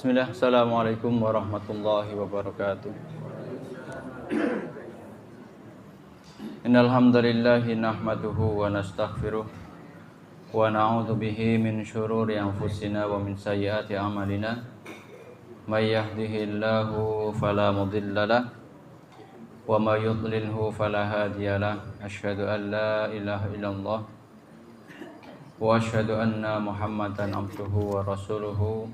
Bismillah, Assalamualaikum warahmatullahi wabarakatuh. Innal hamdalillahi nahmaduhu wa nastaghfiruh wa na'udzu bihi min syururi anfusina wa min sayyiati a'malina. May yahdihillahu fala mudhillalah wa may yudlilhu fala hadiyalah. Asyhadu an la ilaha illallah wa asyhadu anna Muhammadan abduhu wa rasuluhu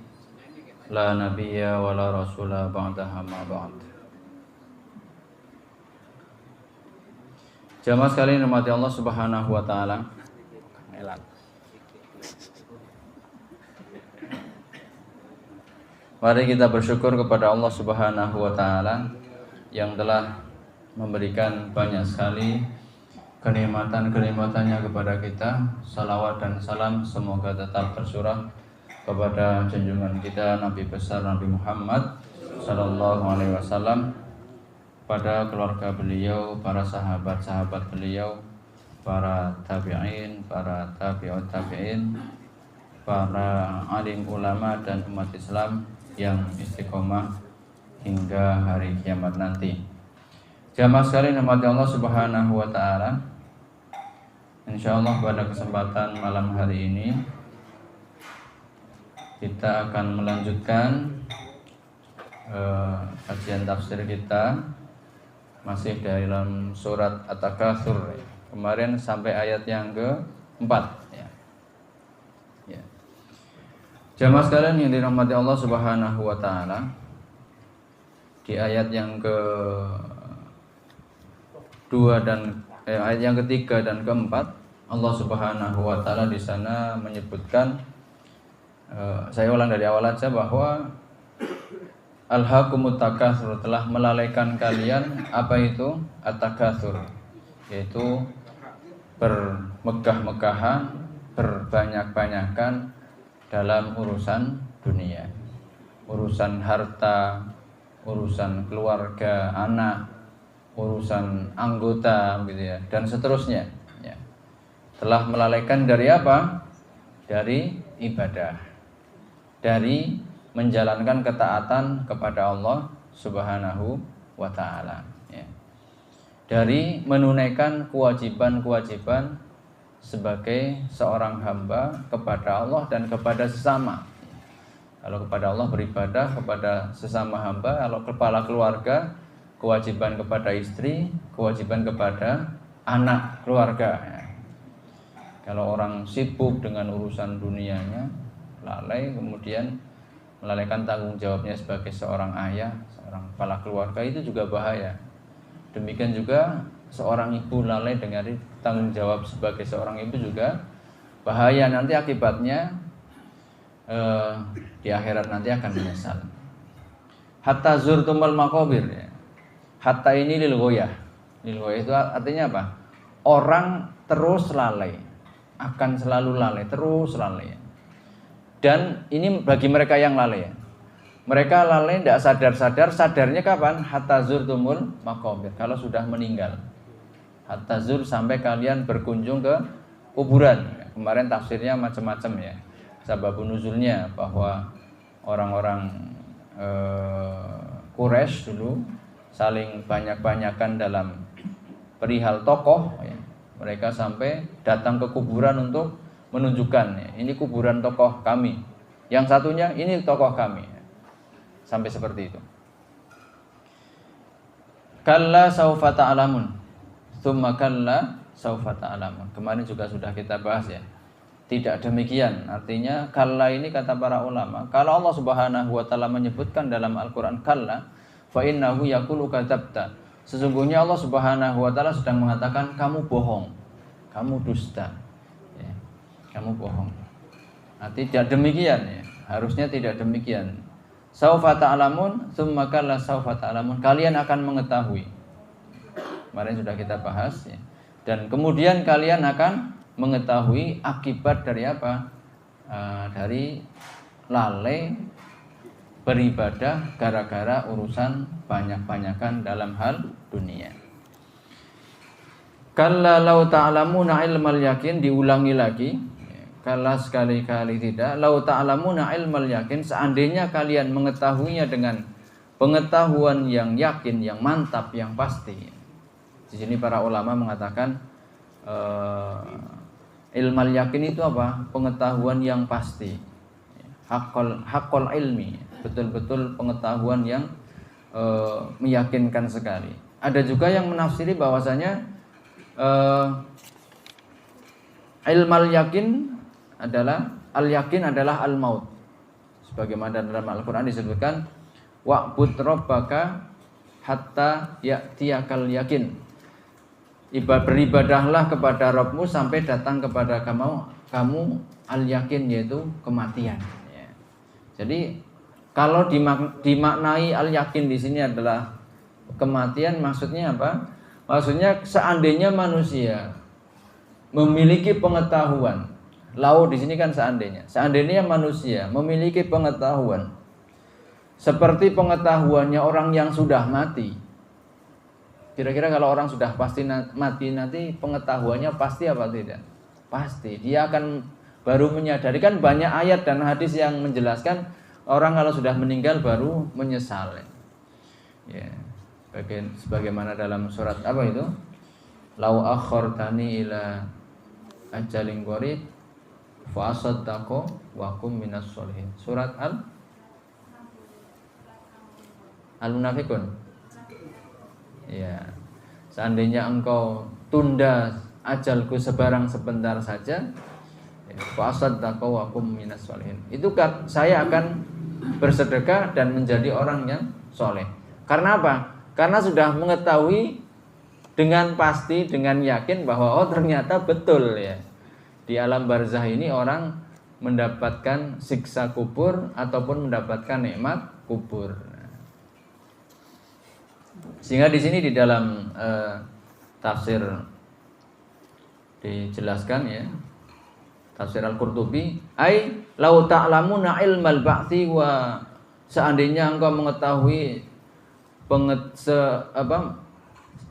la nabiyya wa la rasula ba'daha ma ba'd. Jamaah sekalian rahmati Allah Subhanahu wa taala. Mari kita bersyukur kepada Allah Subhanahu wa taala yang telah memberikan banyak sekali kenikmatan-kenikmatannya kepada kita. Salawat dan salam semoga tetap tercurah kepada junjungan kita Nabi besar Nabi Muhammad sallallahu alaihi wasallam, pada keluarga beliau, para sahabat-sahabat beliau, para tabi'in, para tabi'ut tabi'in, para alim ulama dan umat Islam yang istiqomah hingga hari kiamat nanti. Jamaah sekalian rahmati Allah Subhanahu wa taala. Insyaallah pada kesempatan malam hari ini kita akan melanjutkan kajian tafsir kita masih dalam surat At-Takatsur. Kemarin sampai ayat yang ke-4 ya. Ya. Jamaah sekalian yang dirahmati Allah Subhanahu wa taala, di ayat yang ke-2 dan ayat yang ketiga dan keempat, Allah Subhanahu wa taala di sana menyebutkan, saya ulang dari awal aja, bahwa Alhaakumut takatsur, telah melalaikan kalian apa itu at-takatsur, yaitu bermegah-megahan, berbanyak-banyakan dalam urusan dunia, urusan harta, urusan keluarga, anak, urusan anggota, gitu ya, dan seterusnya. Ya. Telah melalaikan dari apa? Dari ibadah, dari menjalankan ketaatan kepada Allah Subhanahu wa ta'ala, ya. Dari menunaikan kewajiban-kewajiban sebagai seorang hamba kepada Allah dan kepada sesama. Kalau kepada Allah beribadah, kepada sesama hamba. Kalau kepala keluarga, kewajiban kepada istri, kewajiban kepada anak keluarga, ya. Kalau orang sibuk dengan urusan dunianya, lalai, kemudian melalaikan tanggung jawabnya sebagai seorang ayah, seorang kepala keluarga, itu juga bahaya. Demikian juga seorang ibu lalai dengan tanggung jawab sebagai seorang ibu juga bahaya. Nanti akibatnya di akhirat nanti akan menyesal. Hatta zurtumul maqabir, ya. Hatta ini lil ghoyah. Lil ghoyah itu artinya apa? Orang terus lalai, akan selalu lalai, terus lalai, ya. Dan ini bagi mereka yang lalai, ya. Mereka lalai tidak sadar-sadar. Sadarnya kapan? Hatta zurtumul maqabir, kalau sudah meninggal. Hatta zur, sampai kalian berkunjung ke kuburan. Kemarin tafsirnya macam-macam, ya. Sababun nuzulnya bahwa orang-orang Quraisy dulu saling banyak-banyakan dalam perihal tokoh, ya. Mereka sampai datang ke kuburan untuk menunjukkan, ya, ini kuburan tokoh kami, yang satunya ini tokoh kami, ya. Sampai seperti itu. Kalla saufa ta'lamun, tsumma kalla saufa ta'lamun. Kemarin juga sudah kita bahas, ya. Tidak demikian, artinya kalla ini kata para ulama, kalau Allah Subhanahu wa taala menyebutkan dalam Al-Qur'an kalla, fa innahu yaqulu kadzabta. Sesungguhnya Allah Subhanahu wa taala sedang mengatakan kamu bohong, kamu dusta, ya. Kamu bohong. Nah, tidak demikian, ya. Harusnya tidak demikian. Saufa ta'lamun, tsumma kalla saufa ta'lamun. Kalian akan mengetahui. Kemarin sudah kita bahas, ya. Dan kemudian kalian akan mengetahui akibat dari apa? Dari lalai beribadah gara-gara urusan banyak-banyakan dalam hal dunia. Kalla law ta'lamuna ilmal yakin, diulangi lagi. kala sekali-kali tidak. Lau ta'lamuna ilmal yakin, seandainya kalian mengetahuinya dengan pengetahuan yang yakin, yang mantap, yang pasti. Di sini para ulama mengatakan ilmal yakin itu apa? Pengetahuan yang pasti. Haqqul ilmi, betul-betul pengetahuan yang meyakinkan sekali. Ada juga yang menafsiri bahwasanya ilmal yakin adalah al-yakin adalah al-maut. Sebagaimana dalam Al-Qur'an disebutkan wa'bud rabbaka hatta ya'tiyakal yakin. Beribadahlah kepada Rabbmu sampai datang kepada kamu al-yakin, yaitu kematian. Ya. Jadi kalau dimaknai al-yakin di sini adalah kematian, maksudnya apa? Maksudnya seandainya manusia memiliki pengetahuan, di sini kan seandainya manusia memiliki pengetahuan seperti pengetahuannya orang yang sudah mati. Kira-kira kalau orang sudah pasti mati nanti pengetahuannya pasti apa tidak? Pasti. Dia akan baru menyadari, kan banyak ayat dan hadis yang menjelaskan orang kalau sudah meninggal baru menyesal. Ya. Sebagaimana dalam surat apa itu? Lau akhartani ila ajalin qarib fa asaddaqu wa kum minas sholihin. Surat Al-Munafiqun. Ya. Seandainya engkau tunda ajalku sebentar saja, fa asaddaqu wa kum minas sholihin. Itu kan saya akan bersedekah dan menjadi orang yang soleh. Karena apa? Karena sudah mengetahui dengan pasti, dengan yakin bahwa ternyata betul ya. Di alam barzah ini orang mendapatkan siksa kubur ataupun mendapatkan nikmat kubur. Sehingga di sini di dalam tafsir dijelaskan ya. Tafsir Al-Qurtubi, ai lau ta'lamuna ilmal ba'tsi wa, seandainya engkau mengetahui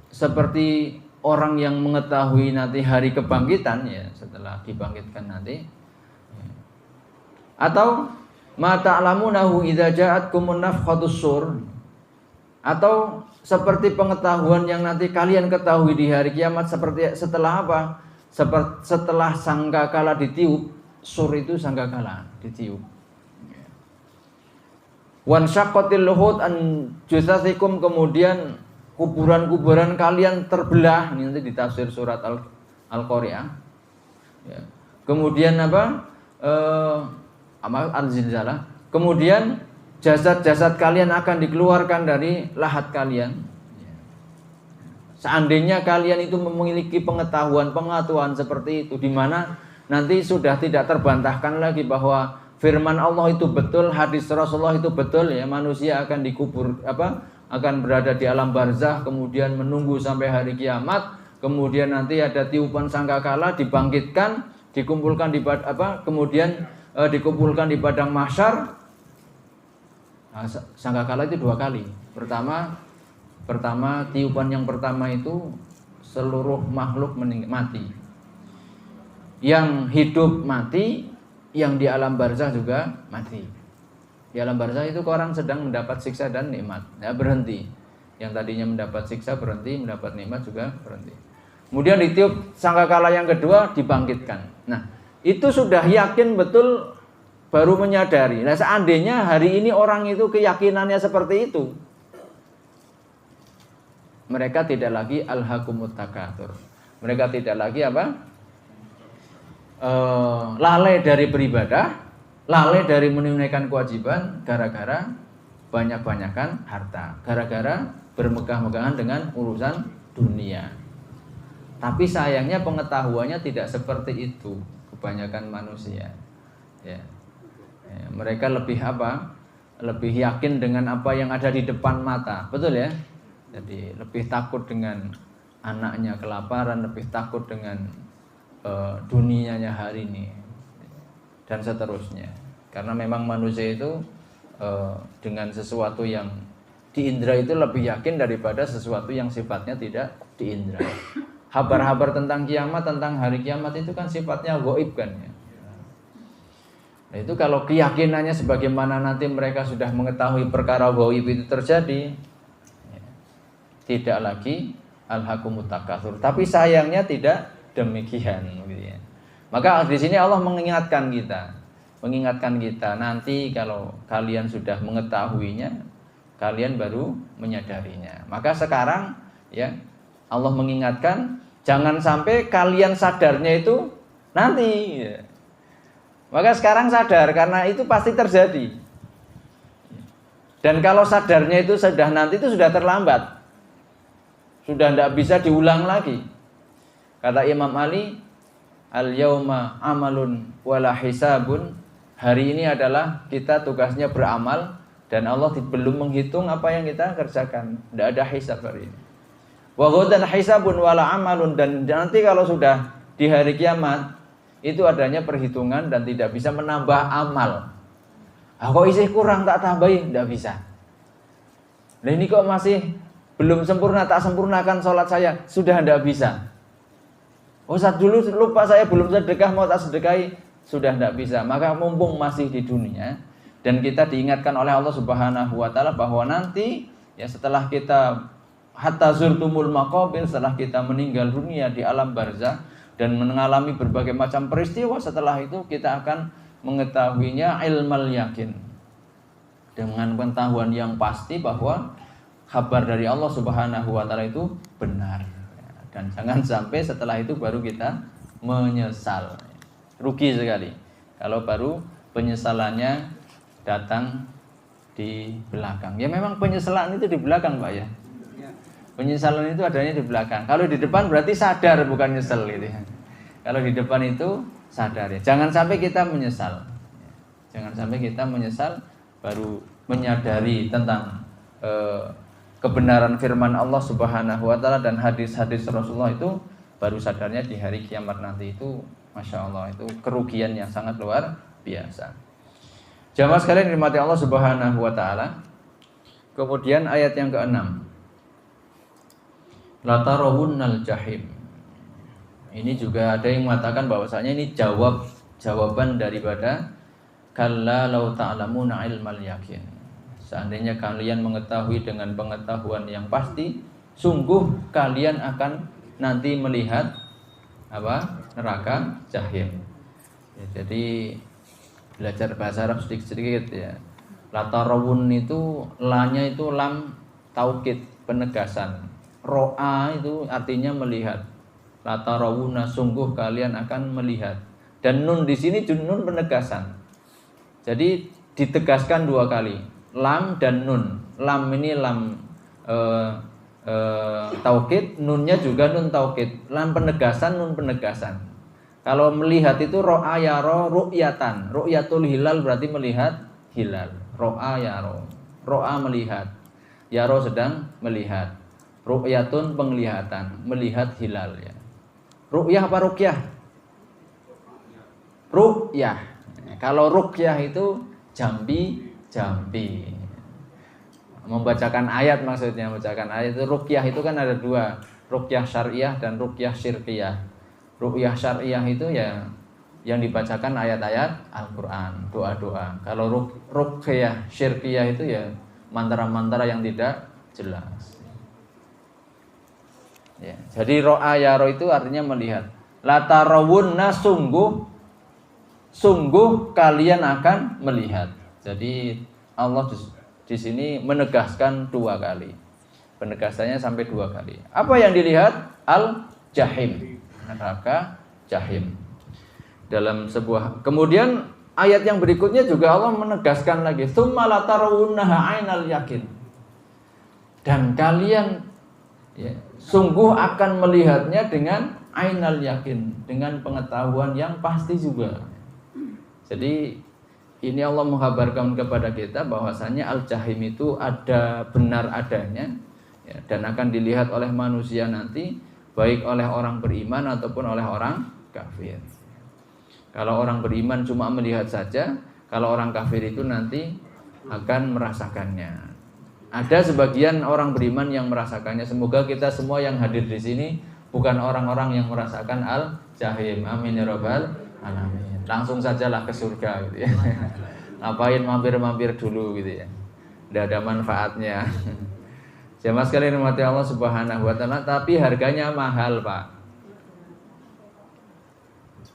seperti orang yang mengetahui nanti hari kebangkitan ya, setelah dibangkitkan nanti. Atau ma ta'lamunahu idza ja'atkumun nafkhatus sur, atau seperti pengetahuan yang nanti kalian ketahui di hari kiamat, seperti setelah apa? Setelah sangkakala ditiup. Sur itu sangkakala ditiup. Wan syaqqatil luhud an jusasikum, kemudian kuburan-kuburan kalian terbelah. Ini nanti di tafsir surat Al-Qari'ah. Ya. Kemudian apa? Al-Zilzalah. Kemudian jasad-jasad kalian akan dikeluarkan dari lahat kalian. Seandainya kalian itu memiliki pengetahuan seperti itu, di mana nanti sudah tidak terbantahkan lagi bahwa firman Allah itu betul, hadis Rasulullah itu betul ya, manusia akan dikubur akan berada di alam barzah, kemudian menunggu sampai hari kiamat, kemudian nanti ada tiupan sangkakala, dibangkitkan, dikumpulkan dikumpulkan di padang mahsyar. Nah, sangkakala itu 2 kali. Pertama tiupan yang pertama itu seluruh makhluk mati. Yang hidup mati, yang di alam barzah juga mati. Di alam barzah itu orang sedang mendapat siksa dan nikmat, ya berhenti. Yang tadinya mendapat siksa berhenti, mendapat nikmat juga berhenti. Kemudian ditiup sangkakala yang kedua, dibangkitkan. Nah, itu sudah yakin betul, baru menyadari. Nah, seandainya hari ini orang itu keyakinannya seperti itu, mereka tidak lagi alhaqumut takatsur. Mereka tidak lagi lalai dari beribadah, lalai dari menunaikan kewajiban gara-gara banyak-banyakan harta, gara-gara bermegah-megahan dengan urusan dunia. Tapi sayangnya pengetahuannya tidak seperti itu kebanyakan manusia. Ya. Mereka lebih lebih yakin dengan apa yang ada di depan mata, betul ya? Jadi lebih takut dengan anaknya kelaparan, lebih takut dengan dunianya hari ini dan seterusnya. Karena memang manusia itu dengan sesuatu yang diindra itu lebih yakin daripada sesuatu yang sifatnya tidak diindra. Kabar-kabar tentang kiamat, tentang hari kiamat itu kan sifatnya gaib kan ya. Nah, itu kalau keyakinannya sebagaimana nanti mereka sudah mengetahui perkara gaib itu terjadi, ya, tidak lagi alhaqumut takatsur. Tapi sayangnya tidak demikian, gitu ya. Maka di sini Allah mengingatkan kita nanti kalau kalian sudah mengetahuinya, kalian baru menyadarinya. Maka sekarang ya Allah mengingatkan jangan sampai kalian sadarnya itu nanti. Ya. Maka sekarang sadar karena itu pasti terjadi. Dan kalau sadarnya itu sudah nanti itu sudah terlambat. Sudah tidak bisa diulang lagi. Kata Imam Ali, al-yauma amalun wala hisabun. Hari ini adalah kita tugasnya beramal dan Allah belum menghitung apa yang kita kerjakan. Tidak ada hisab hari ini. Wa ghadan hisabun wala amalun, dan nanti kalau sudah di hari kiamat itu adanya perhitungan dan tidak bisa menambah amal. Kok isih kurang tak tambahin, tidak bisa. Nah ini kok masih belum sempurna, tak sempurnakan sholat saya, sudah tidak bisa. Saat dulu lupa saya belum sedekah, mau tak sedekahi, sudah tidak bisa. Maka mumpung masih di dunia dan kita diingatkan oleh Allah Subhanahu wa taala bahwa nanti ya setelah kita hatta zurtumul maqabir, setelah kita meninggal dunia di alam barzakh dan mengalami berbagai macam peristiwa, setelah itu kita akan mengetahuinya ilmal yakin, dengan pengetahuan yang pasti bahwa kabar dari Allah Subhanahu wa taala itu benar. Dan jangan sampai setelah itu baru kita menyesal. Rugi sekali kalau baru penyesalannya datang di belakang. Ya memang penyesalan itu di belakang, Pak ya. Penyesalan itu adanya di belakang. Kalau di depan berarti sadar, bukan nyesel gitu ya. Kalau di depan itu sadar ya. Jangan sampai kita menyesal. Jangan sampai kita menyesal baru menyadari tentang kebenaran firman Allah Subhanahu wa taala dan hadis-hadis Rasulullah, itu baru sadarnya di hari kiamat nanti. Itu Masya Allah, itu kerugian yang sangat luar biasa. Jamaah sekalian dirahmati Allah Subhanahu wa taala. Kemudian ayat yang ke-6. Latarawunnal jahim. Ini juga ada yang mengatakan bahwasanya ini jawaban daripada kalla law ta'lamuna ilmal yakin. Seandainya kalian mengetahui dengan pengetahuan yang pasti, sungguh kalian akan nanti melihat neraka jahim. Ya, jadi belajar bahasa Arab sedikit-sedikit ya. Latarawun itu lanya itu lam taukid, penegasan. Ro'a itu artinya melihat. Latarawuna, sungguh kalian akan melihat. Dan nun di sini nun penegasan. Jadi ditegaskan dua kali. Lam dan nun. Lam ini lam taukid, nunnya juga nun taukid. Lam penegasan, nun penegasan. Kalau melihat itu ro'a yaro ru'yatan. Ru'yatul hilal berarti melihat hilal. Ro'a yaro. Ro'a melihat. Yaro sedang melihat. Ru'yatun penglihatan, melihat hilal ya. Ru'yah apa ruqyah? Ru'yah. Kalau ruqyah itu jambi. Membacakan ayat maksudnya, membacakan ayat itu ruqyah itu kan ada dua, ruqyah syariah dan ruqyah syirkiyah. Ruqyah syariah itu ya yang dibacakan ayat-ayat Al-Qur'an, doa-doa. Kalau ruqyah syirkiyah itu ya mantra-mantra yang tidak jelas. Ya, jadi ro'a yaro itu artinya melihat. Latarawunna, sungguh kalian akan melihat. Jadi Allah di sini menegaskan dua kali. Penegasannya sampai dua kali. Apa yang dilihat? Al-jahim, neraka jahim. Dalam sebuah, kemudian ayat yang berikutnya juga Allah menegaskan lagi, tsumma latarawunnaha 'ainal yakin. Dan kalian ya, sungguh akan melihatnya dengan ainal yakin, dengan pengetahuan yang pasti juga. Jadi ini Allah menghabarkan kepada kita bahwasanya al-jahim itu ada, benar adanya ya, dan akan dilihat oleh manusia nanti, baik oleh orang beriman ataupun oleh orang kafir. Kalau orang beriman cuma melihat saja, kalau orang kafir itu nanti akan merasakannya. Ada sebagian orang beriman yang merasakannya. Semoga kita semua yang hadir di sini bukan orang-orang yang merasakan al-jahim. Amin ya rabbal alamin. Langsung sajalah ke surga gitu ya. Ngapain mampir-mampir dulu gitu ya. Tidak ada manfaatnya. Jamaah sekalian rahmati Allah Subhanahu wa taala, tapi harganya mahal, Pak.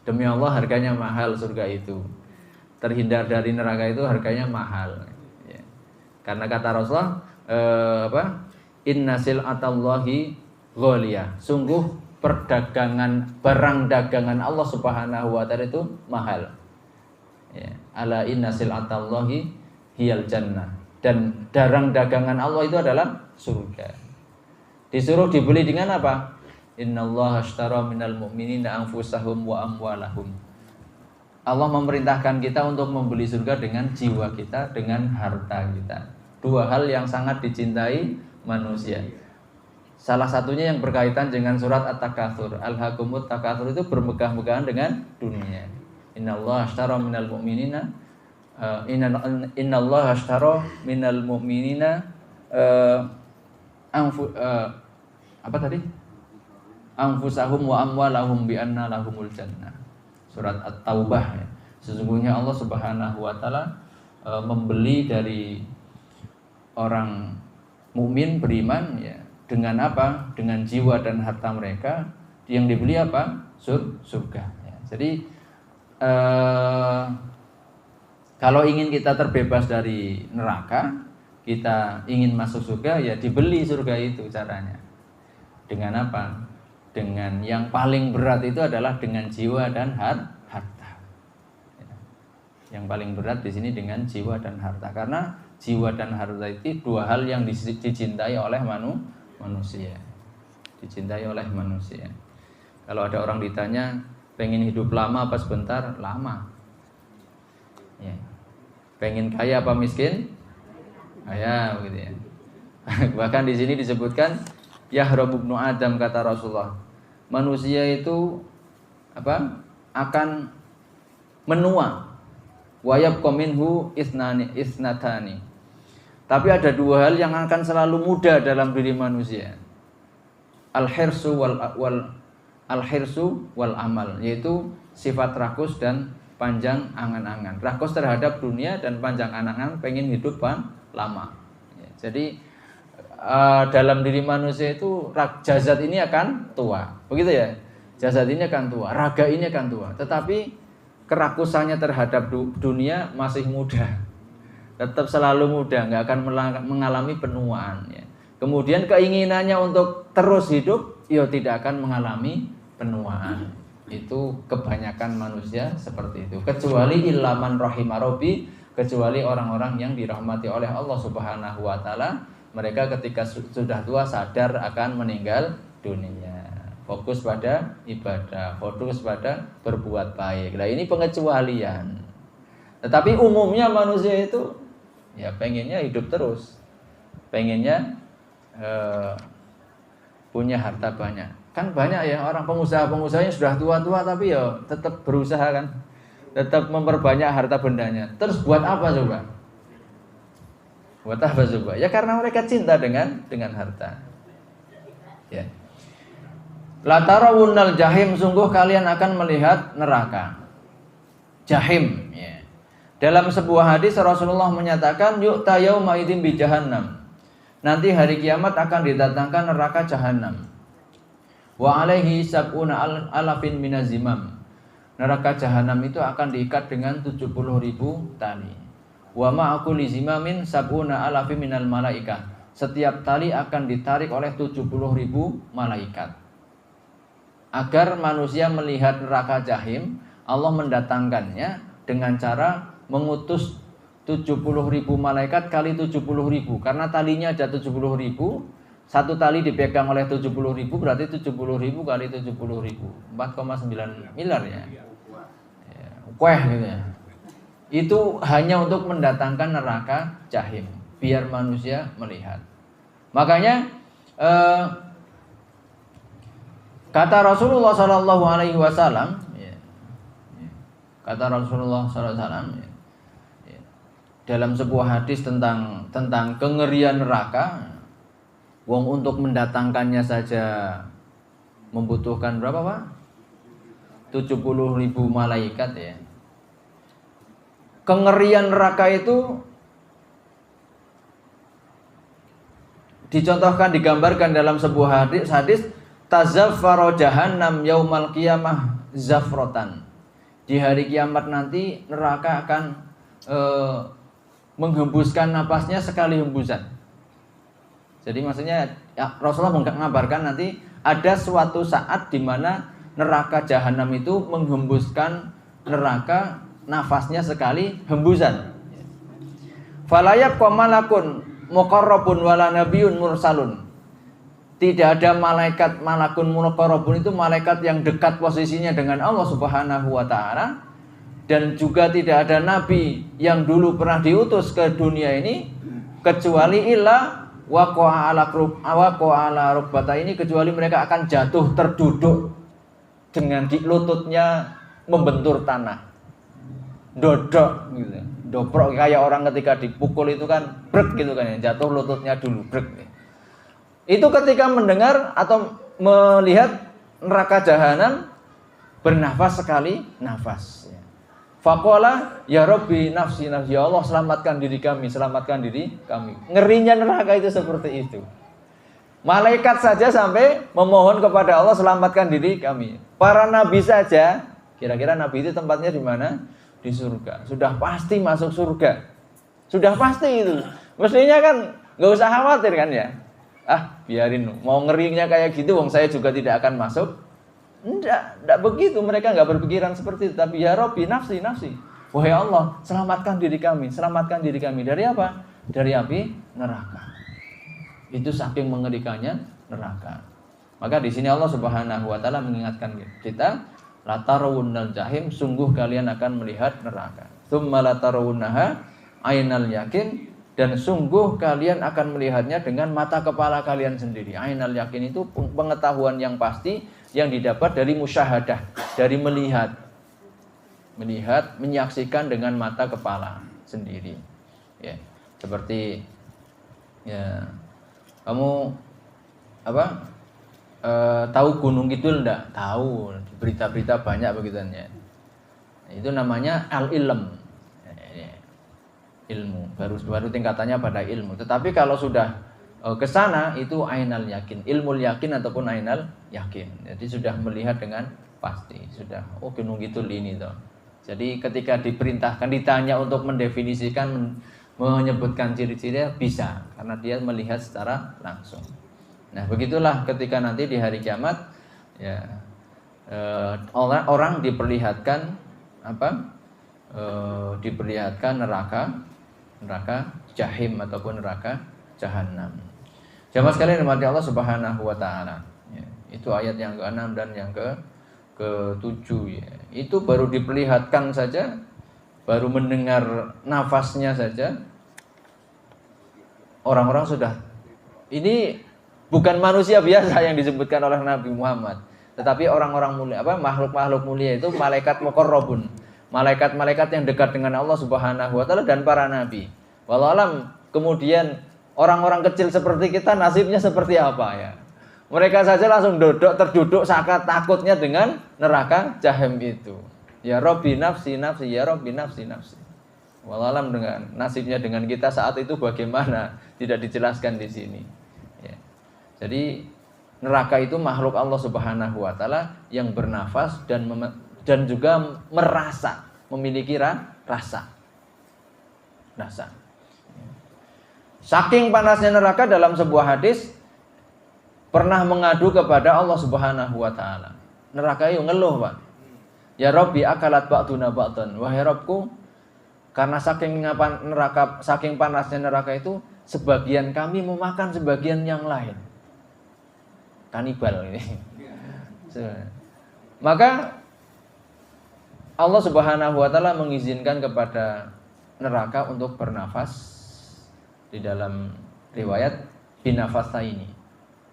Demi Allah harganya mahal surga itu. Terhindar dari neraka itu harganya mahal. Ya. Karena kata Rasulullah Inna sil'atallahi ghaliyah. Sungguh perdagangan barang dagangan Allah Subhanahu wa taala itu mahal. Ya. Ala inna sil'atallahi hiyal jannah. Dan barang dagangan Allah itu adalah surga. Disuruh dibeli dengan apa? Innallaha ashtara minal mu'minina anfusahum wa amwalahum. Allah memerintahkan kita untuk membeli surga dengan jiwa kita, dengan harta kita. Dua hal yang sangat dicintai manusia. Salah satunya yang berkaitan dengan surat At-Takatsur. Alhaakumut takatsur itu bermegah-megahan dengan dunia. Innallaha ashtara minal mu'minina Innallaha ashtara minal mu'minina apa tadi? Anfusahum wa amwalahum bi anna lahumul jannah. Surat At-Taubah ya. Sesungguhnya Allah Subhanahu wa taala membeli dari orang mukmin beriman ya dengan apa? Dengan jiwa dan harta mereka. Yang dibeli apa? Surga ya. Jadi kalau ingin kita terbebas dari neraka, kita ingin masuk surga ya dibeli surga itu caranya. Dengan apa? Dengan yang paling berat itu adalah dengan jiwa dan harta. Yang paling berat di sini dengan jiwa dan harta, karena jiwa dan harta itu dua hal yang dicintai oleh manusia. Dicintai oleh manusia. Kalau ada orang ditanya pengen hidup lama apa sebentar, lama. Ya. Pengen kaya apa miskin? Kaya, begitu ya. Bahkan di sini disebutkan Yahrabu ibnu Adam, kata Rasulullah. Manusia itu akan menua. Wa yabqa minhu isnatani. Tapi ada dua hal yang akan selalu muda dalam diri manusia. Al-hirsu wal amal, yaitu sifat rakus dan panjang angan-angan. Rakus terhadap dunia dan panjang angan-angan pengen hidup lama. Jadi dalam diri manusia itu jasad ini akan tua, begitu ya. Jasad ini akan tua, raga ini akan tua. Tetapi kerakusannya terhadap dunia masih muda, tetap selalu muda, nggak akan mengalami penuaan. Ya. Kemudian keinginannya untuk terus hidup, ya tidak akan mengalami penuaan. Itu kebanyakan manusia seperti itu. Kecuali ilaman rahimarobi, kecuali orang-orang yang dirahmati oleh Allah Subhanahu wa taala. Mereka ketika sudah tua sadar akan meninggal dunia. Fokus pada ibadah, fokus pada berbuat baik. Nah ini pengecualian. Tetapi umumnya manusia itu ya pengennya hidup terus. Pengennya punya harta banyak. Kan banyak ya orang pengusaha-pengusaha yang sudah tua-tua tapi ya tetap berusaha kan. Tetap memperbanyak harta bendanya. Terus buat apa coba? Buat apa coba? Ya karena mereka cinta dengan harta. Ya. La tarawunnal jahim, sungguh kalian akan melihat neraka. Jahim, ya. Dalam sebuah hadis Rasulullah menyatakan yu'ta yauma idzin bi jahannam. Nanti hari kiamat akan didatangkan neraka jahanam. Wa alaihi sab'una alafin minazimam. Neraka jahanam itu akan diikat dengan 70.000 tali. Wa ma'akuli zimamin sab'una alafi minal malaikah. Setiap tali akan ditarik oleh 70.000 malaikat. Agar manusia melihat neraka jahim, Allah mendatangkannya dengan cara mengutus 70.000 malaikat kali 70.000. Karena talinya ada 70.000, satu tali dipegang oleh 70.000 berarti 70.000 kali 70.000, 4,9 miliar ya. Kueh gitu ya. Itu hanya untuk mendatangkan neraka jahim, biar manusia melihat. Makanya kata Rasulullah Sallallahu Alaihi Wasallam, kata Rasulullah Sallallahu Alaihi Wasallam dalam sebuah hadis tentang kengerian neraka, wong untuk mendatangkannya saja membutuhkan berapa Pak? 70.000 malaikat ya. Kengerian neraka itu dicontohkan, digambarkan dalam sebuah hadis, tazaffara jahannam yaumal qiyamah zafrotan. Di hari kiamat nanti neraka akan menghembuskan napasnya sekali hembusan. Jadi maksudnya ya, Rasulullah mengabarkan nanti ada suatu saat di mana neraka jahanam itu menghembuskan neraka nafasnya sekali hembusan. Falayab qamalakun muqarrabun wala nabiyyun mursalun. Tidak ada malaikat malakun muqarrabun, itu malaikat yang dekat posisinya dengan Allah Subhanahu wa taala, dan juga tidak ada nabi yang dulu pernah diutus ke dunia ini kecuali illa waqa'a ala rukbata ini, kecuali mereka akan jatuh terduduk dengan di lututnya membentur tanah, dodok gitu, dobrok kayak orang ketika dipukul itu kan brek gitu kan ya, jatuh lututnya dulu brek. Itu ketika mendengar atau melihat neraka jahanam bernafas sekali nafas. Faqala ya Rabbi nafsi nafsi, ya Allah selamatkan diri kami, selamatkan diri kami. Ngerinya neraka itu seperti itu. Malaikat saja sampai memohon kepada Allah selamatkan diri kami. Para nabi saja, kira-kira nabi itu tempatnya di mana? Di surga. Sudah pasti masuk surga. Sudah pasti itu. Mestinya kan nggak usah khawatir kan ya. Biarin, mau ngerinya kayak gitu, wong saya juga tidak akan masuk. Enggak begitu, mereka enggak berpikiran seperti itu. Tapi ya Rabbi nafsi nafsi, wahai Allah selamatkan diri kami, selamatkan diri kami dari apa? Dari api neraka. Itu saking mengerikannya neraka. Maka di sini Allah Subhanahu wa taala mengingatkan kita, la tarawunnal jahim, sungguh kalian akan melihat neraka. Tsumma la tarawunnaha ainal yakin, dan sungguh kalian akan melihatnya dengan mata kepala kalian sendiri. Ainal yakin itu pengetahuan yang pasti yang didapat dari musyahadah, dari melihat, menyaksikan dengan mata kepala sendiri. Ya, seperti ya, kamu tahu Gunung Kidul enggak? Tahu, berita-berita banyak begitunya. Itu namanya al-ilm. Ilmu, baru tingkatannya pada ilmu. Tetapi kalau sudah ke sana itu ainal yakin, ilmu yakin ataupun ainal yakin. Jadi sudah melihat dengan pasti, sudah Gunung Kidul ini toh. Jadi ketika diperintahkan, ditanya untuk mendefinisikan, menyebutkan ciri-cirinya bisa, karena dia melihat secara langsung. Nah, begitulah ketika nanti di hari kiamat ya, orang diperlihatkan diperlihatkan neraka jahim ataupun neraka jahanam. Jamaah sekalian dimati Allah Subhanahu wa taala. Ya, itu ayat yang ke-6 dan yang ke-7 ya. Itu baru diperlihatkan saja, baru mendengar nafasnya saja, orang-orang sudah, ini bukan manusia biasa yang disebutkan oleh Nabi Muhammad, tetapi orang-orang mulia, makhluk-makhluk mulia itu malaikat muqarrabun. Malaikat-malaikat yang dekat dengan Allah Subhanahu wa taala dan para nabi. Wallahu alam, kemudian orang-orang kecil seperti kita nasibnya seperti apa ya? Mereka saja langsung terduduk sakat takutnya dengan neraka jahim itu. Ya Rabbi nafsi nafsi, ya Rabbi nafsi nafsi. Wallahu alam dengan nasibnya dengan kita saat itu bagaimana, tidak dijelaskan di sini. Ya. Jadi neraka itu makhluk Allah Subhanahu wa taala yang bernafas dan juga merasa, memiliki rasa. Saking panasnya neraka, dalam sebuah hadis pernah mengadu kepada Allah Subhanahu wa taala. Neraka itu ngeluh, Pak. Ya Rabbi akalat ba'duna ba'dan. Wahai Rabbku, karena saking panasnya neraka itu, sebagian kami memakan sebagian yang lain. Kanibal ini. Maka Allah Subhanahu wa taala mengizinkan kepada neraka untuk bernafas. Di dalam riwayat binafasaini,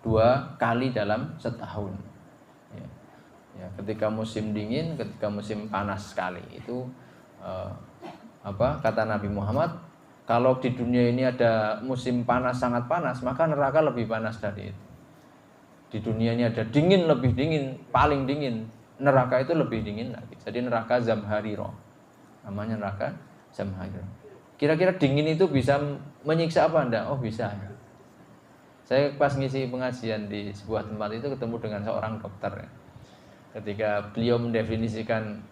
2 kali dalam setahun. Ya, ketika musim dingin, ketika musim panas sekali. Itu kata Nabi Muhammad, kalau di dunia ini ada musim panas sangat panas, maka neraka lebih panas dari itu. Di dunia ini ada dingin, lebih dingin, paling dingin, neraka itu lebih dingin lagi. Jadi neraka Zamhariro, namanya neraka Zamhariro. Kira-kira dingin itu bisa menyiksa apa enggak? Oh bisa. Saya pas ngisi pengajian di sebuah tempat itu ketemu dengan seorang dokter ya. Ketika beliau mendefinisikan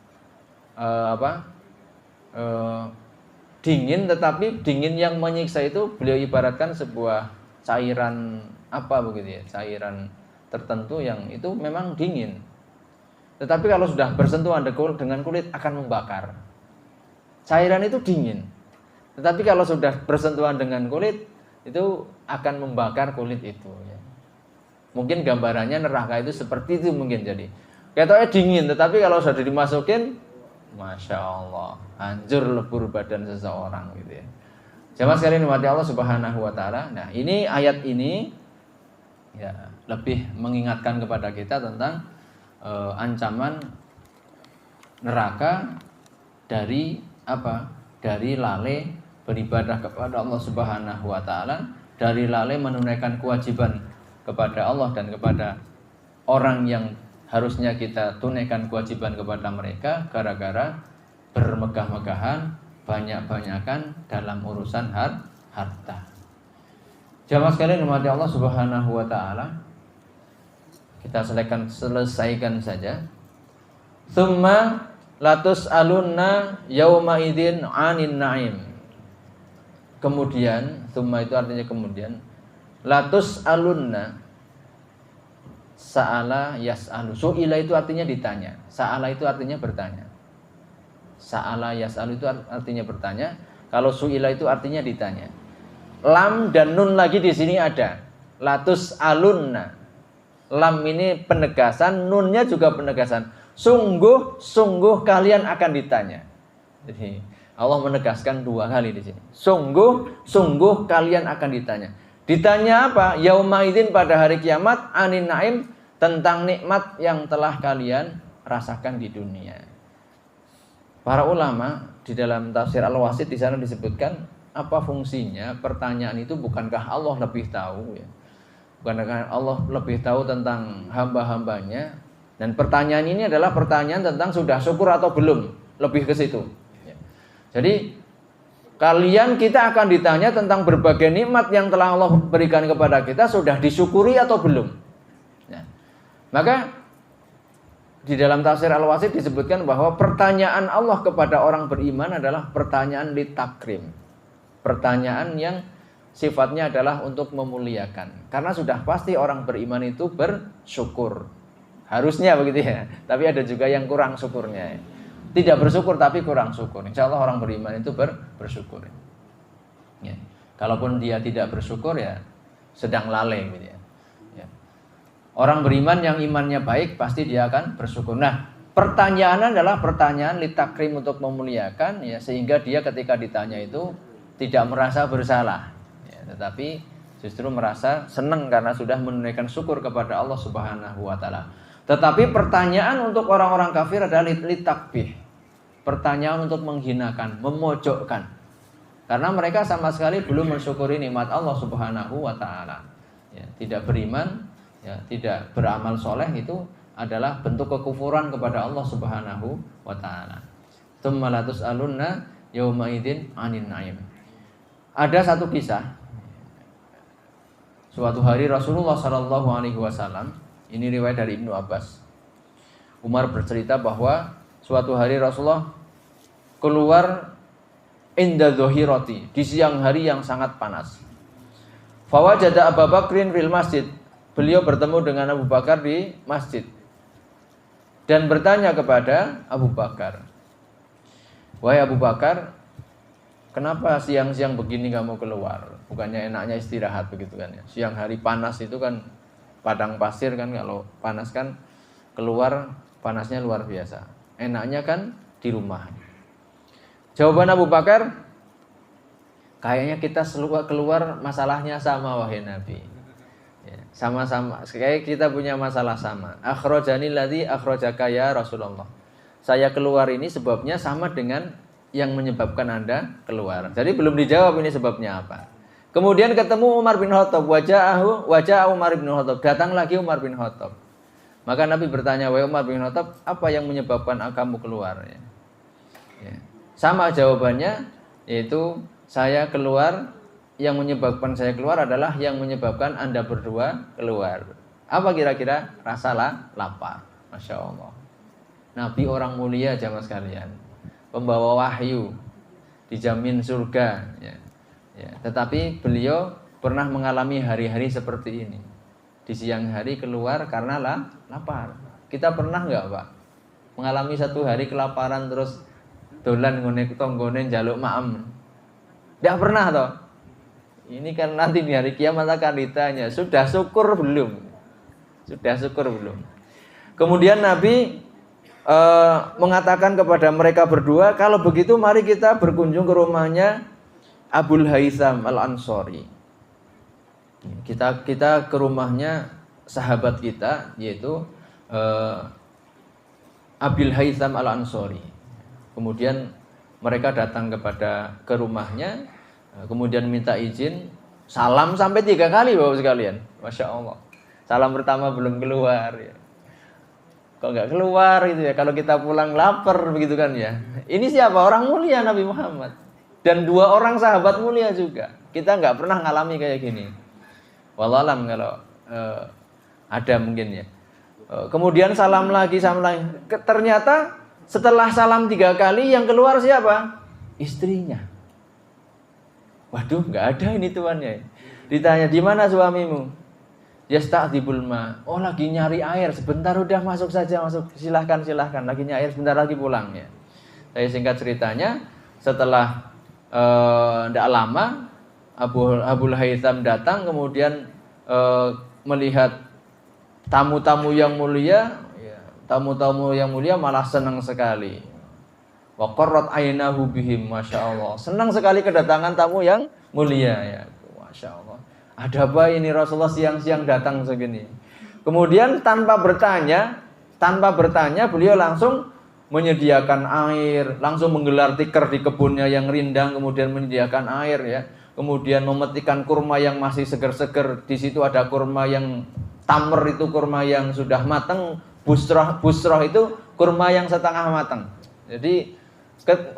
dingin, tetapi dingin yang menyiksa itu beliau ibaratkan sebuah cairan apa begitu ya, cairan tertentu yang itu memang dingin. Tetapi kalau sudah bersentuhan dengan kulit akan membakar. Cairan itu dingin. Tetapi kalau sudah bersentuhan dengan kulit itu akan membakar kulit itu ya. Mungkin gambarannya neraka itu seperti itu mungkin jadi. Katanya dingin, tetapi kalau sudah dimasukin, Masya Allah, hancur lebur badan seseorang gitu ya. Jamaah sekalian dimati Allah Subhanahu wa Ta'ala. Nah, ini ayat ini ya lebih mengingatkan kepada kita tentang ancaman neraka dari apa? Dari lalai beribadah kepada Allah Subhanahu wa Ta'ala, dari lalai menunaikan kewajiban kepada Allah dan kepada orang yang harusnya kita tunaikan kewajiban kepada mereka gara-gara bermegah-megahan, banyak-banyakan dalam urusan harta. Jamaah sekalian umat Allah Subhanahu wa Ta'ala, kita selesaikan saja. Tsumma latus alunna yauma idzin 'anin na'im. Kemudian, tsumma itu artinya kemudian, latus alunna, sa'ala yas'alu. Su'ila itu artinya ditanya. Sa'ala itu artinya bertanya. Sa'ala yas'alu itu artinya bertanya. Kalau su'ila itu artinya ditanya. Lam dan nun lagi di sini ada. Latus alunna. Lam ini penegasan, nunnya juga penegasan. Sungguh, sungguh kalian akan ditanya. Jadi Allah menegaskan dua kali di sini. Sungguh, sungguh kalian akan ditanya. Ditanya apa? Yauma idzin, pada hari kiamat, anin naim, tentang nikmat yang telah kalian rasakan di dunia. Para ulama di dalam tafsir Al-Wasit di sana disebutkan apa fungsinya pertanyaan itu. Bukankah Allah lebih tahu ya? Bukankah Allah lebih tahu tentang hamba-hambanya? Dan pertanyaan ini adalah pertanyaan tentang sudah syukur atau belum, lebih ke situ. Jadi kita akan ditanya tentang berbagai nikmat yang telah Allah berikan kepada kita, sudah disyukuri atau belum. Nah, maka di dalam tafsir Al-Wasit disebutkan bahwa pertanyaan Allah kepada orang beriman adalah pertanyaan litakrim. Pertanyaan yang sifatnya adalah untuk memuliakan. Karena sudah pasti orang beriman itu bersyukur. Harusnya begitu ya. Tapi ada juga yang kurang syukurnya. Tidak bersyukur tapi kurang syukur. Insya Allah orang beriman itu bersyukur. Ya. Kalaupun dia tidak bersyukur ya sedang lalai gitu ya. Ya. Orang beriman yang imannya baik pasti dia akan bersyukur. Nah, pertanyaan adalah pertanyaan litakrim untuk memuliakan ya, sehingga dia ketika ditanya itu tidak merasa bersalah ya, tetapi justru merasa senang karena sudah menunaikan syukur kepada Allah Subhanahu wa Ta'ala. Tetapi pertanyaan untuk orang-orang kafir adalah litakbih. Pertanyaan untuk menghinakan, memojokkan. Karena mereka sama sekali belum mensyukuri nikmat Allah Subhanahu wa Ta'ala. Ya, tidak beriman, ya, tidak beramal soleh itu adalah bentuk kekufuran kepada Allah Subhanahu wa Ta'ala. Tsumma latus'alunna yauma idzin 'anin na'im. Ada satu kisah. Suatu hari Rasulullah sallallahu alaihi wasallam, ini riwayat dari Ibnu Abbas. Umar bercerita bahwa suatu hari Rasulullah keluar inda dhuhirati, di siang hari yang sangat panas. Fawajada Abu Bakrin fil masjid. Beliau bertemu dengan Abu Bakar di masjid dan bertanya kepada Abu Bakar, "Wahai Abu Bakar, kenapa siang-siang begini kamu keluar? Bukannya enaknya istirahat begitu kan ya? Siang hari panas itu kan padang pasir kan, kalau panas kan keluar panasnya luar biasa. Enaknya kan di rumah." Jawaban Abu Bakar, "Kayaknya kita keluar masalahnya sama wahai Nabi. Ya, sama-sama, kayak kita punya masalah sama. Akhrajani ladzi akhrajaka ya Rasulullah. Saya keluar ini sebabnya sama dengan yang menyebabkan Anda keluar." Jadi belum dijawab ini sebabnya apa. Kemudian ketemu Umar bin Khattab, wajah Umar bin Khattab, datang lagi Umar bin Khattab. Maka Nabi bertanya, wahai Umar bin Khattab, apa yang menyebabkan kamu keluar? Ya. Sama jawabannya, yaitu saya keluar, yang menyebabkan saya keluar adalah yang menyebabkan Anda berdua keluar. Apa kira-kira? Rasa lapar. Masya Allah. Nabi orang mulia jamaah sekalian, pembawa wahyu, dijamin surga. Ya. Tetapi beliau pernah mengalami hari-hari seperti ini. Di siang hari keluar karena lapar. Kita pernah nggak Pak mengalami satu hari kelaparan terus dolan ngone tonggone njaluk maem? Tidak pernah toh. Ini kan nanti di hari kiamat akan ditanya, sudah syukur belum? Sudah syukur belum? Kemudian Nabi mengatakan kepada mereka berdua, kalau begitu mari kita berkunjung ke rumahnya Abul Haytham Al-Ansari. Kita ke rumahnya sahabat kita, yaitu Abil Haytham Al-Ansari. Kemudian mereka datang ke rumahnya, kemudian minta izin, salam sampai 3 kali Bapak sekalian. Masya Allah. Salam pertama belum keluar ya. Kok nggak keluar gitu ya, kalau kita pulang lapar begitu kan ya. Ini siapa? Orang mulia Nabi Muhammad. Dan 2 orang sahabat mulia juga. Kita nggak pernah ngalami kayak gini. Wallahualam kalau ada mungkin ya. Kemudian salam lagi. Ternyata setelah salam 3 kali yang keluar siapa? Istrinya. Waduh, nggak ada ini tuannya. Ditanya, di mana suamimu? Yasta'dibul ma. Oh, lagi nyari air. Sebentar udah masuk saja, masuk. Silahkan. Lagi nyari air, sebentar lagi pulang ya. Saya singkat ceritanya, setelah tidak lama Abul Haytham datang, kemudian melihat tamu-tamu yang mulia, tamu-tamu yang mulia malah senang sekali. Wa qarrat ainahu bihim, masya Allah. Senang sekali kedatangan tamu yang mulia ya, masya Allah. Ada apa ini Rasulullah siang-siang datang segini? Kemudian tanpa bertanya beliau langsung menyediakan air, langsung menggelar tikar di kebunnya yang rindang, kemudian menyediakan air ya. Kemudian memetikkan kurma yang masih seger-seger. Di situ ada kurma yang tamr, itu kurma yang sudah matang. Busroh itu kurma yang setengah matang. Jadi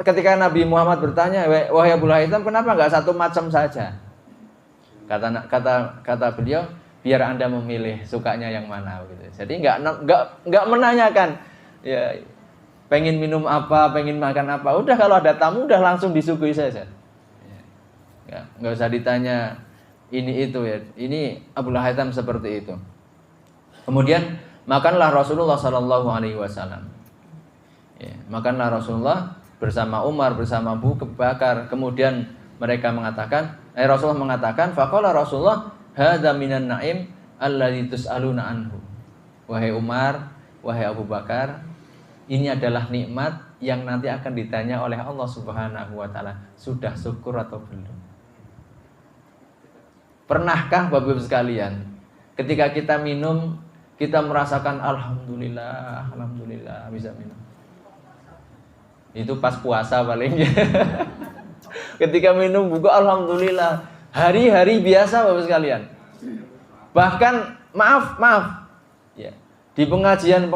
ketika Nabi Muhammad bertanya, wahai Abul Haytham, kenapa nggak satu macam saja? Kata beliau, biar Anda memilih sukanya yang mana gitu. Jadi nggak menanyakan ya, pengen minum apa, pengen makan apa. Udah kalau ada tamu udah langsung disuguhi saja. Nggak usah ditanya ini itu ya. Ini Abul Haytham seperti itu. Kemudian makanlah Rasulullah Sallallahu Alaihi Wasallam. Makanlah Rasulullah bersama Umar, bersama Abu Bakar. Kemudian mereka mengatakan, Rasulullah mengatakan, faqala Rasulullah, hadza minan na'im alladzi tus'aluna anhu. Wahai Umar, wahai Abu Bakar, ini adalah nikmat yang nanti akan ditanya oleh Allah Subhanahu wa taala. Sudah syukur atau belum? Pernahkah Bapak Ibu sekalian, ketika kita minum, kita merasakan alhamdulillah bisa minum. Itu pas puasa palingnya. Ketika minum buka alhamdulillah. Hari-hari biasa Bapak sekalian. Bahkan maaf ya, di pengajian,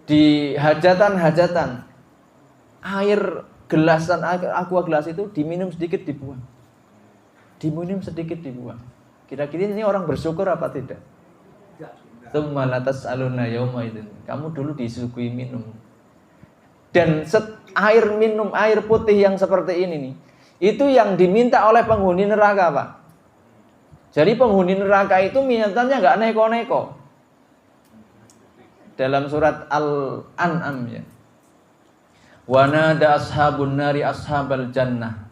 di hajatan, air gelasan, aqua gelas itu diminum sedikit dibuang. Diminum sedikit dibuang. Kira-kira ini orang bersyukur apa tidak? Tsumma latas'aluna yauma idzin. Kamu dulu disuguhi minum. Dan air putih yang seperti ini nih, itu yang diminta oleh penghuni neraka, Pak. Jadi penghuni neraka itu minatnya nggak neko-neko. Dalam surat Al-An'am ya. Wa nada ashabun nari ashabal jannah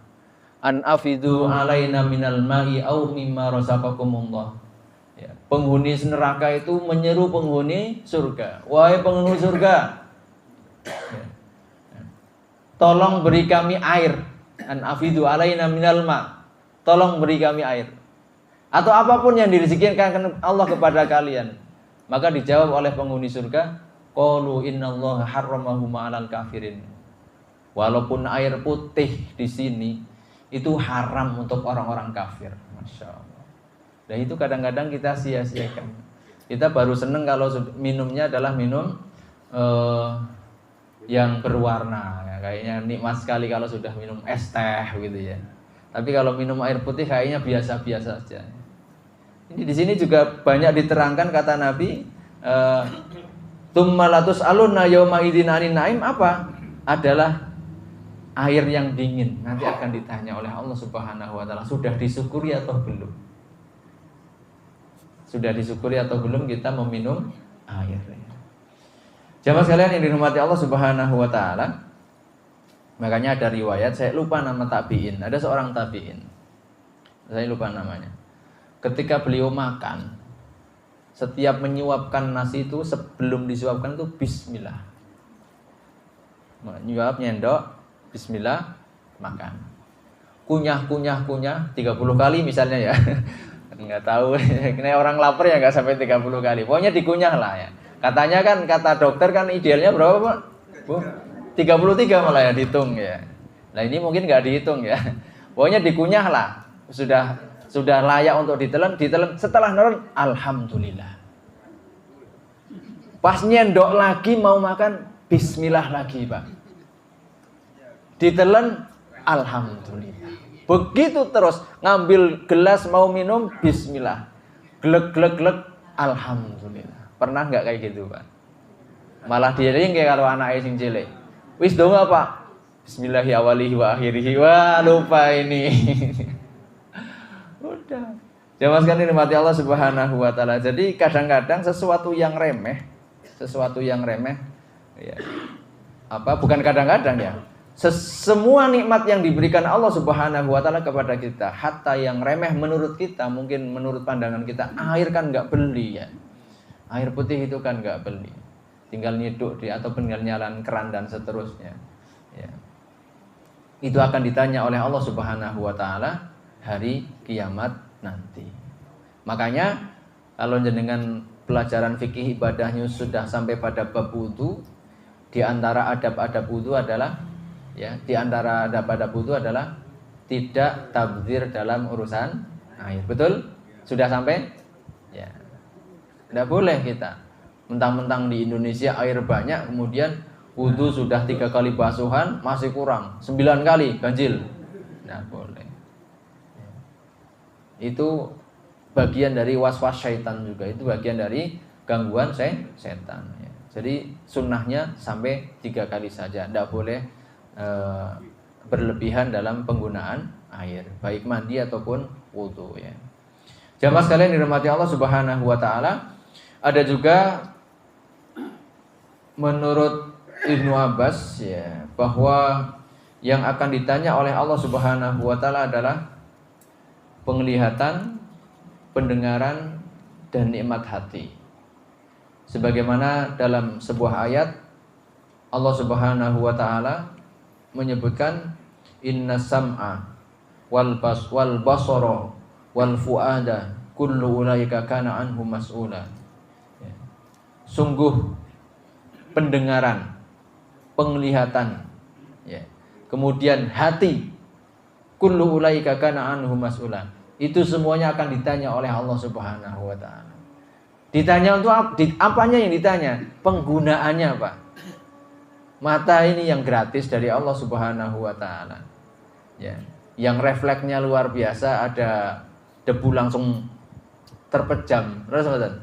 an afidu alaina minal ma'i aw mimma razaqakumullah. Ya, penghuni neraka itu menyeru penghuni surga. Wahai penghuni surga, ya, tolong beri kami air. An afidu alaina minal ma'. Tolong beri kami air. Atau apapun yang dirizkikan Allah kepada kalian. Maka dijawab oleh penghuni surga, qalu innallaha harramahuma 'alal kafirin. Walaupun air putih di sini itu haram untuk orang-orang kafir. Masya Allah. Dan itu kadang-kadang kita sia-siakan. Kita baru seneng kalau minumnya adalah minum yang berwarna. Ya, kayaknya nikmat sekali kalau sudah minum es teh gitu ya. Tapi kalau minum air putih kayaknya biasa-biasa saja. Ini di sini juga banyak diterangkan kata Nabi, tummalatus alunna yauma idzin anin naim, apa? Adalah air yang dingin. Nanti akan ditanya oleh Allah Subhanahu wa taala, sudah disyukuri atau belum? Sudah disyukuri atau belum kita meminum air. Jamaah sekalian yang dirahmati Allah Subhanahu wa taala. Makanya ada riwayat, saya lupa nama tabi'in. Ada seorang tabi'in. Saya lupa namanya. Ketika beliau makan, setiap menyuapkan nasi itu sebelum disuapkan itu bismillah. Nyuap, nyendok, bismillah, makan. Kunyah 30 kali misalnya ya. Enggak tahu, ini orang lapar ya enggak sampai 30 kali. Pokoknya dikunyah lah ya. Katanya kan, kata dokter kan idealnya berapa, Pak? Bu, 33 malah ya dihitung ya. Nah ini mungkin enggak dihitung ya. Pokoknya dikunyah lah. Sudah layak untuk ditelan. Setelah nelen, alhamdulillah. Pas nyendok lagi mau makan, bismillah lagi, Pak. Ditelan, alhamdulillah. Begitu terus, ngambil gelas mau minum, bismillah. Glek, alhamdulillah. Pernah nggak kayak gitu, Pak? Malah diring kayak kalau anak sing cilik. Wis dong apa? Bismillahirrahmanirrahim wa akhirih. Wah, lupa ini. Udah. Jamaah sekalian dimati Allah Subhanahu wa taala. Jadi kadang-kadang sesuatu yang remeh ya. Bukan kadang-kadang ya. Semua nikmat yang diberikan Allah Subhanahu wa taala kepada kita, hatta yang remeh menurut kita, mungkin menurut pandangan kita, air kan enggak beli ya. Air putih itu kan enggak beli. Tinggal nyiduk ataupun tinggal nyalakan keran dan seterusnya. Ya. Itu akan ditanya oleh Allah Subhanahu wa taala hari kiamat nanti. Makanya kalau jenengan pelajaran fikih ibadahnya sudah sampai pada bab wudu, di antara adab-adab wudu adalah tidak tabdzir dalam urusan air. Betul? Sudah sampai? Ya. Tidak boleh kita mentang-mentang di Indonesia air banyak, kemudian wudu sudah 3 kali basuhan masih kurang 9 kali ganjil. Tidak boleh. Itu bagian dari waswas syaitan juga. Itu bagian dari gangguan setan. Jadi sunnahnya sampai 3 kali saja. Tidak boleh berlebihan dalam penggunaan air, baik mandi ataupun wudu ya. Jamaah sekalian dirahmati Allah Subhanahu wa taala, ada juga menurut Ibnu Abbas ya, bahwa yang akan ditanya oleh Allah Subhanahu wa taala adalah penglihatan, pendengaran, dan nikmat hati. Sebagaimana dalam sebuah ayat Allah Subhanahu wa taala menyebutkan inna sam'a wal basara wal fuada kullu ulaika kana anhu mas'ula. Sungguh pendengaran, penglihatan, ya. Kemudian hati, kullu ulaika kana anhu mas'ula. Itu semuanya akan ditanya oleh Allah Subhanahu wa taala. Ditanya untuk apanya yang ditanya? Penggunaannya, Pak. Mata ini yang gratis dari Allah Subhanahu wa taala. Ya, yang refleksnya luar biasa, ada debu langsung terpejam. Terus betul?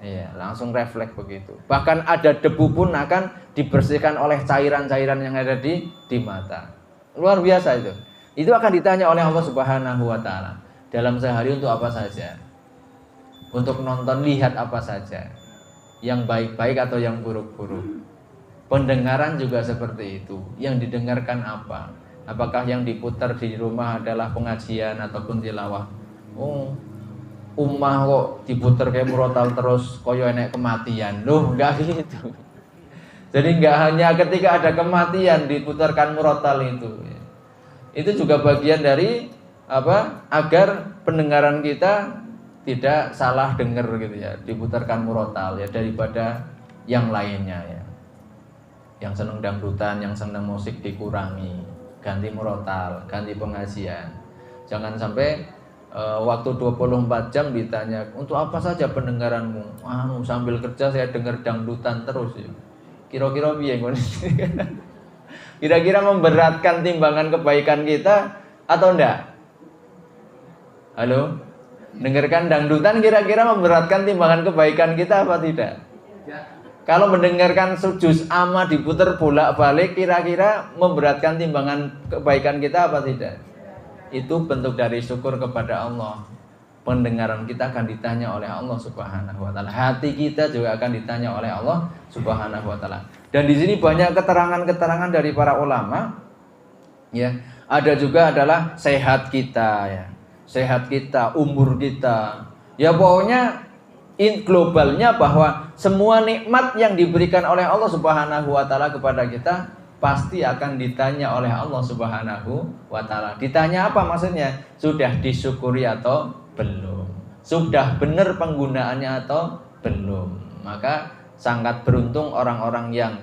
Iya, langsung refleks begitu. Bahkan ada debu pun akan dibersihkan oleh cairan-cairan yang ada di mata. Luar biasa itu. Itu akan ditanya oleh Allah Subhanahu wa taala. Dalam sehari untuk apa saja? Untuk nonton, lihat apa saja? Yang baik-baik atau yang buruk-buruk? Pendengaran juga seperti itu. Yang didengarkan apa? Apakah yang diputar di rumah adalah pengajian ataupun tilawah? Oh, ummah kok diputar kayak murotal terus koyo enek kematian. Loh, enggak gitu. Jadi enggak hanya ketika ada kematian diputarkan murotal itu. Itu juga bagian dari agar pendengaran kita tidak salah dengar gitu ya, diputarkan murotal ya, daripada yang lainnya ya. Yang senang dangdutan, yang senang musik dikurangi, ganti murotal, ganti pengajian. Jangan sampai waktu 24 jam ditanya, untuk apa saja pendengaranmu? Sambil kerja saya dengar dangdutan terus ya. Kira-kira piye ngono? Kira-kira memberatkan timbangan kebaikan kita atau enggak? Halo? Dengarkan dangdutan kira-kira memberatkan timbangan kebaikan kita apa tidak? Kalau mendengarkan juz amma diputar bolak-balik kira-kira memberatkan timbangan kebaikan kita apa tidak? Itu bentuk dari syukur kepada Allah. Pendengaran kita akan ditanya oleh Allah Subhanahu wa taala. Hati kita juga akan ditanya oleh Allah Subhanahu wa taala. Dan di sini banyak keterangan-keterangan dari para ulama. Ya, ada juga adalah sehat kita ya. Sehat kita, umur kita. Ya pokoknya globalnya bahwa semua nikmat yang diberikan oleh Allah Subhanahu wa taala kepada kita pasti akan ditanya oleh Allah Subhanahu wa taala. Ditanya apa maksudnya? Sudah disyukuri atau belum? Sudah benar penggunaannya atau belum? Maka sangat beruntung orang-orang yang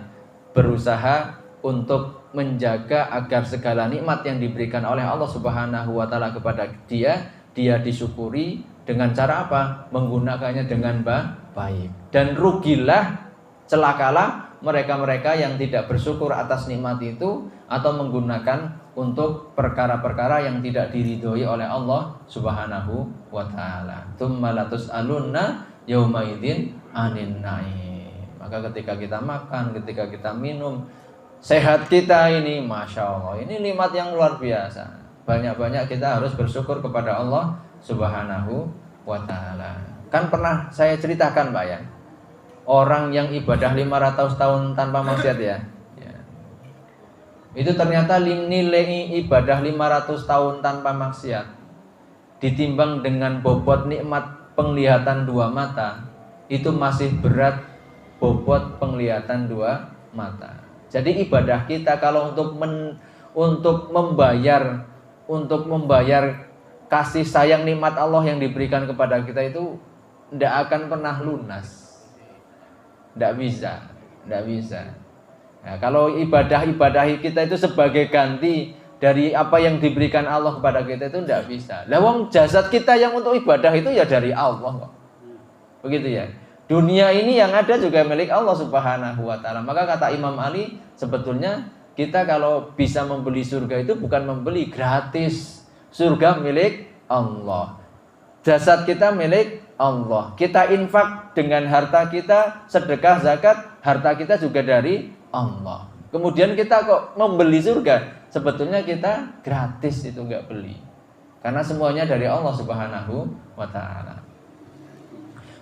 berusaha untuk menjaga agar segala nikmat yang diberikan oleh Allah Subhanahu wa taala kepada dia disyukuri dengan cara apa? Menggunakannya dengan baik. Dan rugilah, celakalah mereka-mereka yang tidak bersyukur atas nikmat itu atau menggunakan untuk perkara-perkara yang tidak diridhoi oleh Allah Subhanahu wa taala. Tsumma latus'alunna yauma idzin 'anin na'im. Maka ketika kita makan, ketika kita minum, sehat kita ini Masya Allah, ini nikmat yang luar biasa. Banyak-banyak kita harus bersyukur kepada Allah Subhanahu wa ta'ala. Kan pernah saya ceritakan Pak ya, orang yang ibadah 500 tahun tanpa maksiat ya. Itu ternyata nilai ibadah 500 tahun tanpa maksiat ditimbang dengan bobot nikmat penglihatan dua mata, itu masih berat bobot penglihatan dua mata. Jadi ibadah kita kalau untuk membayar kasih sayang nikmat Allah yang diberikan kepada kita itu tidak akan pernah lunas. Tidak bisa. Nah, kalau ibadah kita itu sebagai ganti dari apa yang diberikan Allah kepada kita itu tidak bisa. Lah wong jasad kita yang untuk ibadah itu ya dari Allah kok. Begitu ya. Dunia ini yang ada juga milik Allah Subhanahu wa taala. Maka kata Imam Ali, sebetulnya kita kalau bisa membeli surga itu bukan membeli, gratis. Surga milik Allah. Jasad kita milik Allah. Kita infak dengan harta kita, sedekah, zakat, harta kita juga dari Allah. Kemudian kita kok membeli surga? Sebetulnya kita gratis, itu enggak beli. Karena semuanya dari Allah Subhanahu wa taala.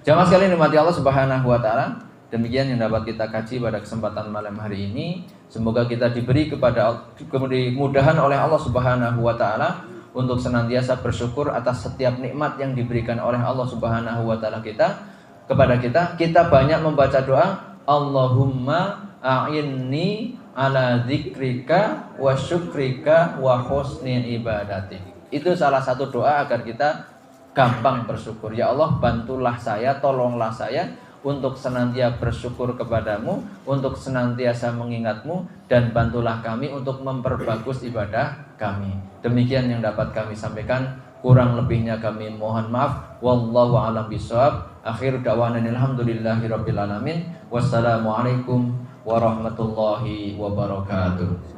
Jamaah sekalian dimati Allah Subhanahu wa taala, demikian yang dapat kita kaji pada kesempatan malam hari ini. Semoga kita diberi kemudahan oleh Allah Subhanahu wa taala untuk senantiasa bersyukur atas setiap nikmat yang diberikan oleh Allah Subhanahu wa taala kepada kita. Kita banyak membaca doa, Allahumma a'inni ala dzikrika wa syukrika wa husni ibadatik. Itu salah satu doa agar kita gampang bersyukur. Ya Allah, bantulah saya, tolonglah saya untuk senantiasa bersyukur kepadamu, untuk senantiasa mengingatmu, dan bantulah kami untuk memperbagus ibadah kami. Demikian yang dapat kami sampaikan, kurang lebihnya kami mohon maaf. Wallahu a'lam bishawab. Akhir da'wana alhamdulillahirabbil alamin. Wassalamualaikum warahmatullahi wabarakatuh.